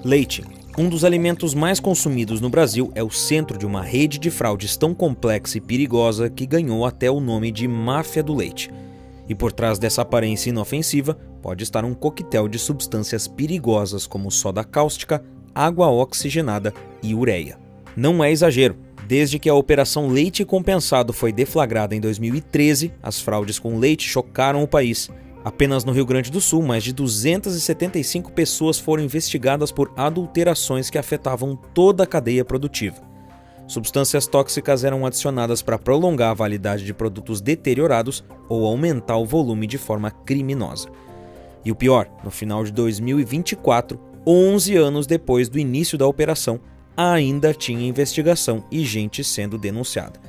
Leite. Um dos alimentos mais consumidos no Brasil é o centro de uma rede de fraudes tão complexa e perigosa que ganhou até o nome de máfia do leite. E por trás dessa aparência inofensiva pode estar um coquetel de substâncias perigosas como soda cáustica, água oxigenada e ureia. Não é exagero. Desde que a Operação Leite Compensado foi deflagrada em 2013, as fraudes com leite chocaram o país. Apenas no Rio Grande do Sul, mais de 275 pessoas foram investigadas por adulterações que afetavam toda a cadeia produtiva. Substâncias tóxicas eram adicionadas para prolongar a validade de produtos deteriorados ou aumentar o volume de forma criminosa. E o pior, no final de 2024, 11 anos depois do início da operação, ainda tinha investigação e gente sendo denunciada.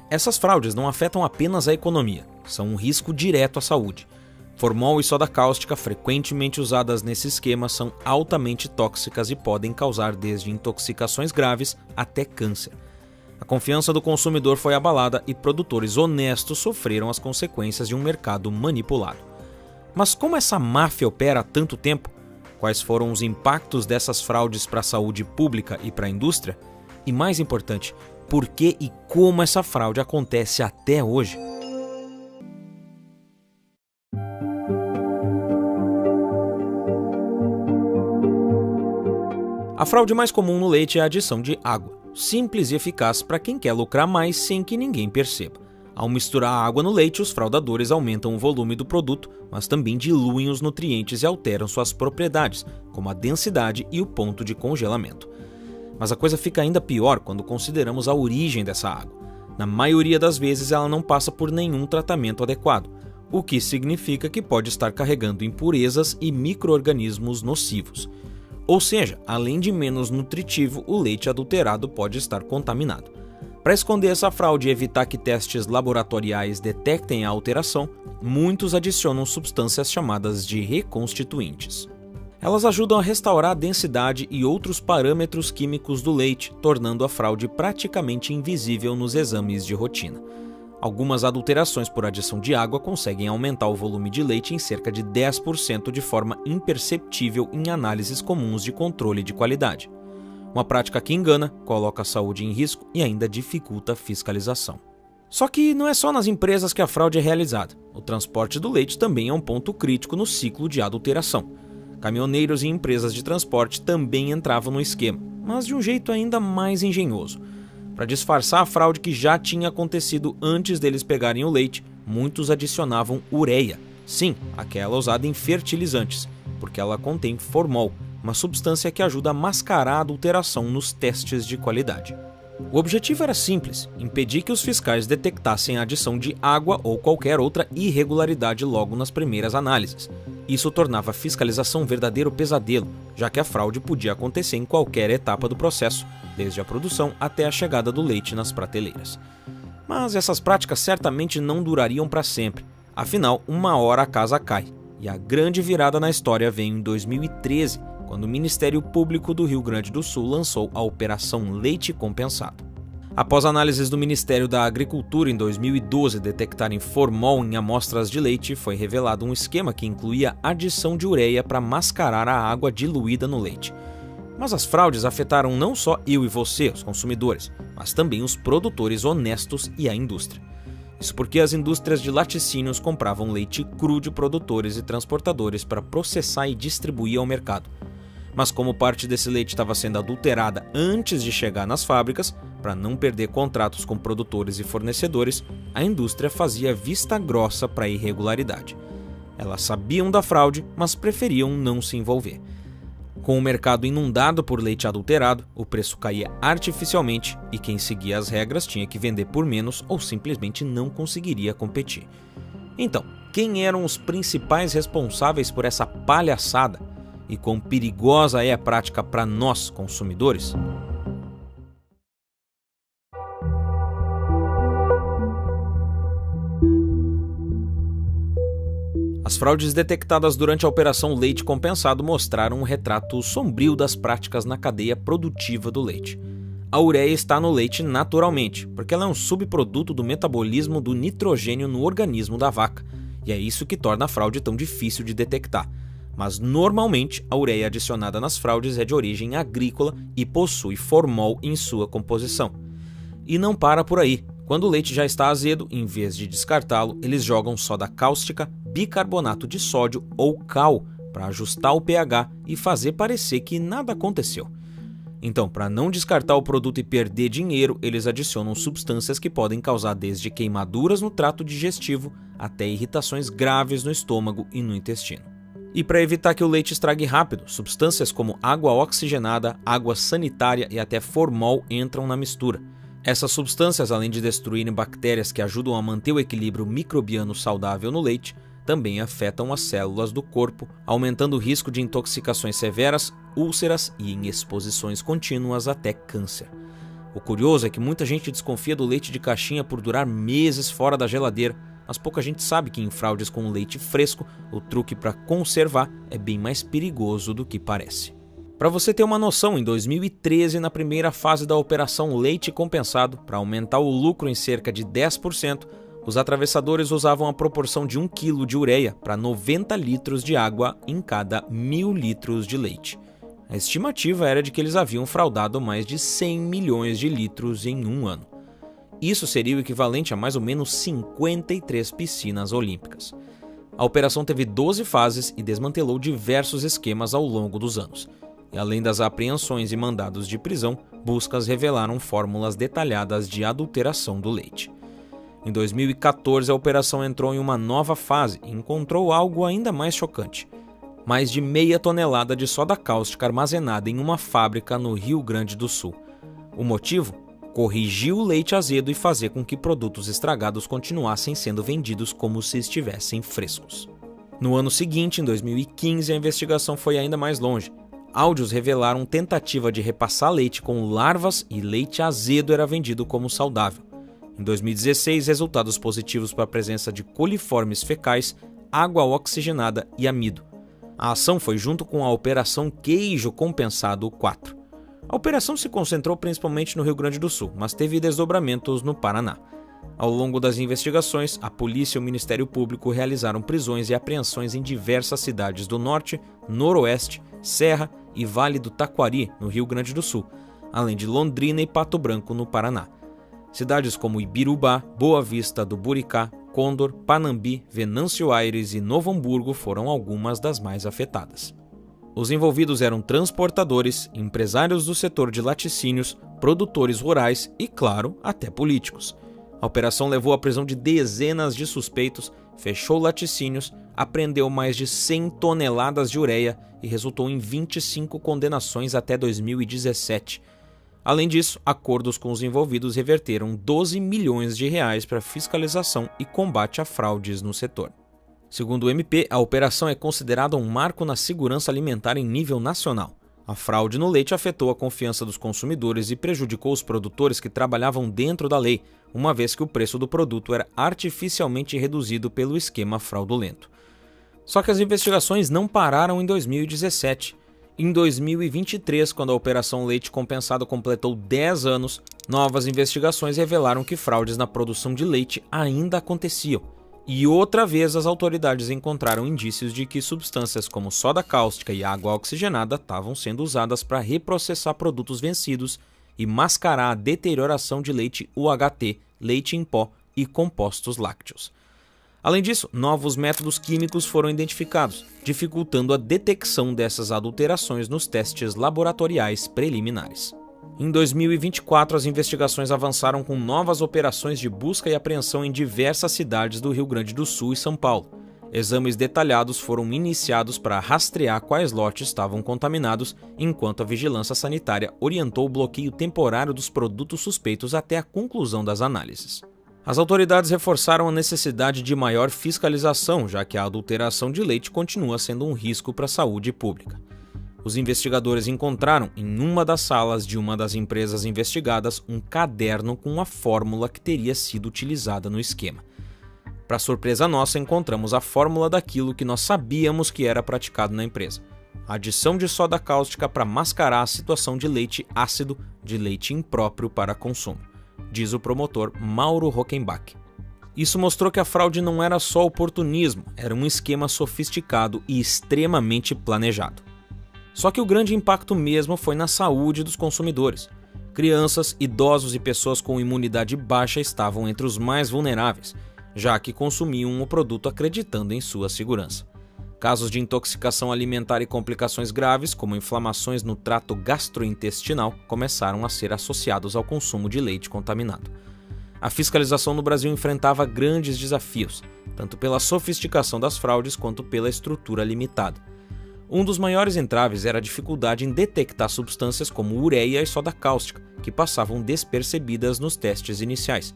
Essas fraudes não afetam apenas a economia, são um risco direto à saúde. Formol e soda cáustica, frequentemente usadas nesse esquema, são altamente tóxicas e podem causar desde intoxicações graves até câncer. A confiança do consumidor foi abalada e produtores honestos sofreram as consequências de um mercado manipulado. Mas como essa máfia opera há tanto tempo? Quais foram os impactos dessas fraudes para a saúde pública e para a indústria? E mais importante, por que e como essa fraude acontece até hoje? A fraude mais comum no leite é a adição de água, simples e eficaz para quem quer lucrar mais sem que ninguém perceba. Ao misturar a água no leite, os fraudadores aumentam o volume do produto, mas também diluem os nutrientes e alteram suas propriedades, como a densidade e o ponto de congelamento. Mas a coisa fica ainda pior quando consideramos a origem dessa água. Na maioria das vezes ela não passa por nenhum tratamento adequado, o que significa que pode estar carregando impurezas e micro-organismos nocivos. Ou seja, além de menos nutritivo, o leite adulterado pode estar contaminado. Para esconder essa fraude e evitar que testes laboratoriais detectem a alteração, muitos adicionam substâncias chamadas de reconstituintes. Elas ajudam a restaurar a densidade e outros parâmetros químicos do leite, tornando a fraude praticamente invisível nos exames de rotina. Algumas adulterações por adição de água conseguem aumentar o volume de leite em cerca de 10% de forma imperceptível em análises comuns de controle de qualidade. Uma prática que engana, coloca a saúde em risco e ainda dificulta a fiscalização. Só que não é só nas empresas que a fraude é realizada. O transporte do leite também é um ponto crítico no ciclo de adulteração. Caminhoneiros e empresas de transporte também entravam no esquema, mas de um jeito ainda mais engenhoso. Para disfarçar a fraude que já tinha acontecido antes deles pegarem o leite, muitos adicionavam ureia. Sim, aquela usada em fertilizantes, porque ela contém formol, uma substância que ajuda a mascarar a adulteração nos testes de qualidade. O objetivo era simples, impedir que os fiscais detectassem a adição de água ou qualquer outra irregularidade logo nas primeiras análises. Isso tornava a fiscalização um verdadeiro pesadelo, já que a fraude podia acontecer em qualquer etapa do processo, desde a produção até a chegada do leite nas prateleiras. Mas essas práticas certamente não durariam para sempre, afinal, uma hora a casa cai. E a grande virada na história veio em 2013, quando o Ministério Público do Rio Grande do Sul lançou a Operação Leite Compensado. Após análises do Ministério da Agricultura em 2012 detectarem formol em amostras de leite, foi revelado um esquema que incluía adição de ureia para mascarar a água diluída no leite. Mas as fraudes afetaram não só eu e você, os consumidores, mas também os produtores honestos e a indústria. Isso porque as indústrias de laticínios compravam leite cru de produtores e transportadores para processar e distribuir ao mercado. Mas como parte desse leite estava sendo adulterada antes de chegar nas fábricas, para não perder contratos com produtores e fornecedores, a indústria fazia vista grossa para a irregularidade. Elas sabiam da fraude, mas preferiam não se envolver. Com o mercado inundado por leite adulterado, o preço caía artificialmente e quem seguia as regras tinha que vender por menos ou simplesmente não conseguiria competir. Então, quem eram os principais responsáveis por essa palhaçada? E quão perigosa é a prática para nós, consumidores? As fraudes detectadas durante a Operação Leite Compensado mostraram um retrato sombrio das práticas na cadeia produtiva do leite. A ureia está no leite naturalmente, porque ela é um subproduto do metabolismo do nitrogênio no organismo da vaca, e é isso que torna a fraude tão difícil de detectar. mas normalmente a ureia adicionada nas fraudes é de origem agrícola e possui formol em sua composição. E não para por aí. Quando o leite já está azedo, em vez de descartá-lo, eles jogam soda cáustica, bicarbonato de sódio ou cal para ajustar o pH e fazer parecer que nada aconteceu. Então, para não descartar o produto e perder dinheiro, eles adicionam substâncias que podem causar desde queimaduras no trato digestivo até irritações graves no estômago e no intestino. E para evitar que o leite estrague rápido, substâncias como água oxigenada, água sanitária e até formol entram na mistura. Essas substâncias, além de destruírem bactérias que ajudam a manter o equilíbrio microbiano saudável no leite, também afetam as células do corpo, aumentando o risco de intoxicações severas, úlceras e em exposições contínuas até câncer. O curioso é que muita gente desconfia do leite de caixinha por durar meses fora da geladeira, mas pouca gente sabe que em fraudes com leite fresco, o truque para conservar é bem mais perigoso do que parece. Para você ter uma noção, em 2013, na primeira fase da Operação Leite Compensado, para aumentar o lucro em cerca de 10%, os atravessadores usavam a proporção de 1 kg de ureia para 90 litros de água em cada 1.000 litros de leite. A estimativa era de que eles haviam fraudado mais de 100 milhões de litros em um ano. Isso seria o equivalente a mais ou menos 53 piscinas olímpicas. A operação teve 12 fases e desmantelou diversos esquemas ao longo dos anos. E além das apreensões e mandados de prisão, buscas revelaram fórmulas detalhadas de adulteração do leite. Em 2014, a operação entrou em uma nova fase e encontrou algo ainda mais chocante. Mais de meia tonelada de soda cáustica armazenada em uma fábrica no Rio Grande do Sul. O motivo? Corrigir o leite azedo e fazer com que produtos estragados continuassem sendo vendidos como se estivessem frescos. No ano seguinte, em 2015, a investigação foi ainda mais longe. Áudios revelaram tentativa de repassar leite com larvas e leite azedo era vendido como saudável. Em 2016, resultados positivos para a presença de coliformes fecais, água oxigenada e amido. A ação foi junto com a Operação Queijo Compensado 4. A operação se concentrou principalmente no Rio Grande do Sul, mas teve desdobramentos no Paraná. Ao longo das investigações, a polícia e o Ministério Público realizaram prisões e apreensões em diversas cidades do Norte, Noroeste, Serra e Vale do Taquari, no Rio Grande do Sul, além de Londrina e Pato Branco, no Paraná. Cidades como Ibirubá, Boa Vista do Buricá, Condor, Panambi, Venâncio Aires e Novo Hamburgo foram algumas das mais afetadas. Os envolvidos eram transportadores, empresários do setor de laticínios, produtores rurais e, claro, até políticos. A operação levou à prisão de dezenas de suspeitos, fechou laticínios, apreendeu mais de 100 toneladas de ureia e resultou em 25 condenações até 2017. Além disso, acordos com os envolvidos reverteram 12 milhões de reais para fiscalização e combate a fraudes no setor. Segundo o MP, a operação é considerada um marco na segurança alimentar em nível nacional. A fraude no leite afetou a confiança dos consumidores e prejudicou os produtores que trabalhavam dentro da lei, uma vez que o preço do produto era artificialmente reduzido pelo esquema fraudulento. Só que as investigações não pararam em 2017. Em 2023, quando a Operação Leite Compensado completou 10 anos, novas investigações revelaram que fraudes na produção de leite ainda aconteciam. E outra vez as autoridades encontraram indícios de que substâncias como soda cáustica e água oxigenada estavam sendo usadas para reprocessar produtos vencidos e mascarar a deterioração de leite UHT, leite em pó e compostos lácteos. Além disso, novos métodos químicos foram identificados, dificultando a detecção dessas adulterações nos testes laboratoriais preliminares. Em 2024, as investigações avançaram com novas operações de busca e apreensão em diversas cidades do Rio Grande do Sul e São Paulo. Exames detalhados foram iniciados para rastrear quais lotes estavam contaminados, enquanto a vigilância sanitária orientou o bloqueio temporário dos produtos suspeitos até a conclusão das análises. As autoridades reforçaram a necessidade de maior fiscalização, já que a adulteração de leite continua sendo um risco para a saúde pública. Os investigadores encontraram, em uma das salas de uma das empresas investigadas, um caderno com a fórmula que teria sido utilizada no esquema. Para surpresa nossa, encontramos a fórmula daquilo que nós sabíamos que era praticado na empresa: a adição de soda cáustica para mascarar a situação de leite ácido, de leite impróprio para consumo, diz o promotor Mauro Rockenbach. Isso mostrou que a fraude não era só oportunismo, era um esquema sofisticado e extremamente planejado. Só que o grande impacto mesmo foi na saúde dos consumidores. Crianças, idosos e pessoas com imunidade baixa estavam entre os mais vulneráveis, já que consumiam o produto acreditando em sua segurança. Casos de intoxicação alimentar e complicações graves, como inflamações no trato gastrointestinal, começaram a ser associados ao consumo de leite contaminado. A fiscalização no Brasil enfrentava grandes desafios, tanto pela sofisticação das fraudes quanto pela estrutura limitada. Um dos maiores entraves era a dificuldade em detectar substâncias como ureia e soda cáustica, que passavam despercebidas nos testes iniciais.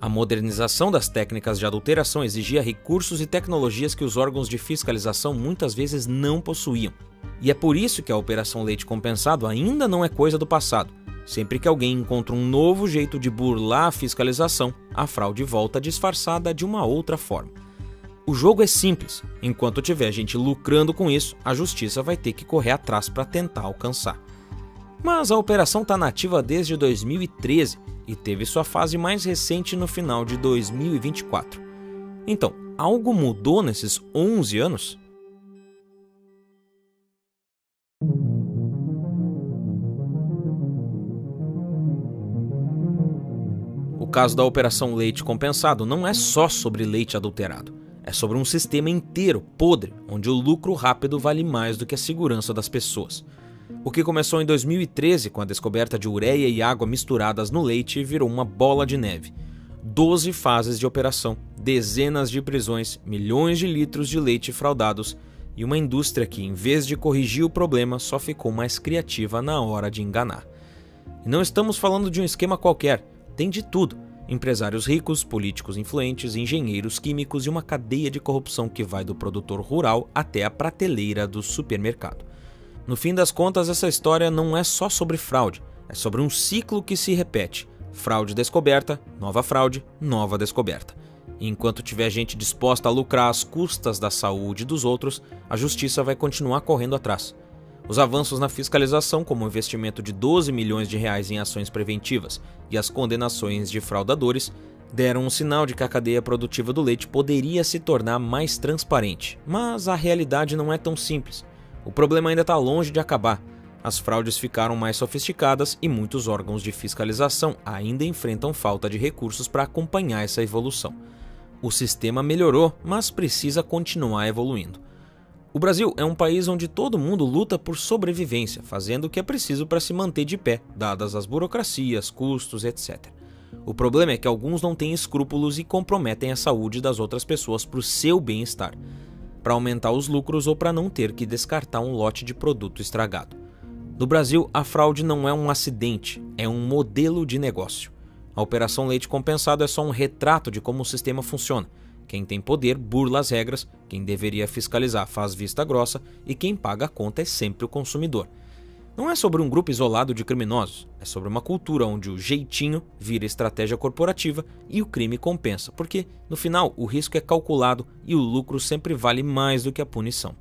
A modernização das técnicas de adulteração exigia recursos e tecnologias que os órgãos de fiscalização muitas vezes não possuíam. E é por isso que a Operação Leite Compensado ainda não é coisa do passado. Sempre que alguém encontra um novo jeito de burlar a fiscalização, a fraude volta disfarçada de uma outra forma. O jogo é simples. Enquanto tiver gente lucrando com isso, a justiça vai ter que correr atrás para tentar alcançar. Mas a operação está nativa desde 2013 e teve sua fase mais recente no final de 2024. Então, algo mudou nesses 11 anos? O caso da Operação Leite Compensado não é só sobre leite adulterado. É sobre um sistema inteiro podre, onde o lucro rápido vale mais do que a segurança das pessoas. O que começou em 2013 com a descoberta de ureia e água misturadas no leite virou uma bola de neve. 12 fases de operação, dezenas de prisões, milhões de litros de leite fraudados e uma indústria que, em vez de corrigir o problema, só ficou mais criativa na hora de enganar. E não estamos falando de um esquema qualquer, tem de tudo. Empresários ricos, políticos influentes, engenheiros químicos e uma cadeia de corrupção que vai do produtor rural até a prateleira do supermercado. No fim das contas, essa história não é só sobre fraude, é sobre um ciclo que se repete. Fraude descoberta, nova descoberta. E enquanto tiver gente disposta a lucrar às custas da saúde dos outros, a justiça vai continuar correndo atrás. Os avanços na fiscalização, como o investimento de 12 milhões de reais em ações preventivas e as condenações de fraudadores, deram um sinal de que a cadeia produtiva do leite poderia se tornar mais transparente. Mas a realidade não é tão simples. O problema ainda está longe de acabar. As fraudes ficaram mais sofisticadas e muitos órgãos de fiscalização ainda enfrentam falta de recursos para acompanhar essa evolução. O sistema melhorou, mas precisa continuar evoluindo. O Brasil é um país onde todo mundo luta por sobrevivência, fazendo o que é preciso para se manter de pé, dadas as burocracias, custos, etc. O problema é que alguns não têm escrúpulos e comprometem a saúde das outras pessoas para o seu bem-estar, para aumentar os lucros ou para não ter que descartar um lote de produto estragado. No Brasil, a fraude não é um acidente, é um modelo de negócio. A Operação Leite Compensado é só um retrato de como o sistema funciona. Quem tem poder burla as regras, quem deveria fiscalizar faz vista grossa e quem paga a conta é sempre o consumidor. Não é sobre um grupo isolado de criminosos, é sobre uma cultura onde o jeitinho vira estratégia corporativa e o crime compensa, porque, no final, o risco é calculado e o lucro sempre vale mais do que a punição.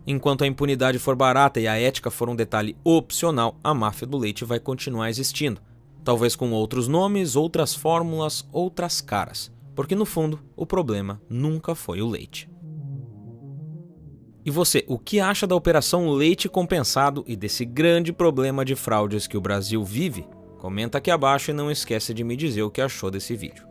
Enquanto a impunidade for barata e a ética for um detalhe opcional, a máfia do leite vai continuar existindo. Talvez com outros nomes, outras fórmulas, outras caras. Porque no fundo, o problema nunca foi o leite. E você, o que acha da Operação Leite Compensado e desse grande problema de fraudes que o Brasil vive? Comenta aqui abaixo e não esquece de me dizer o que achou desse vídeo.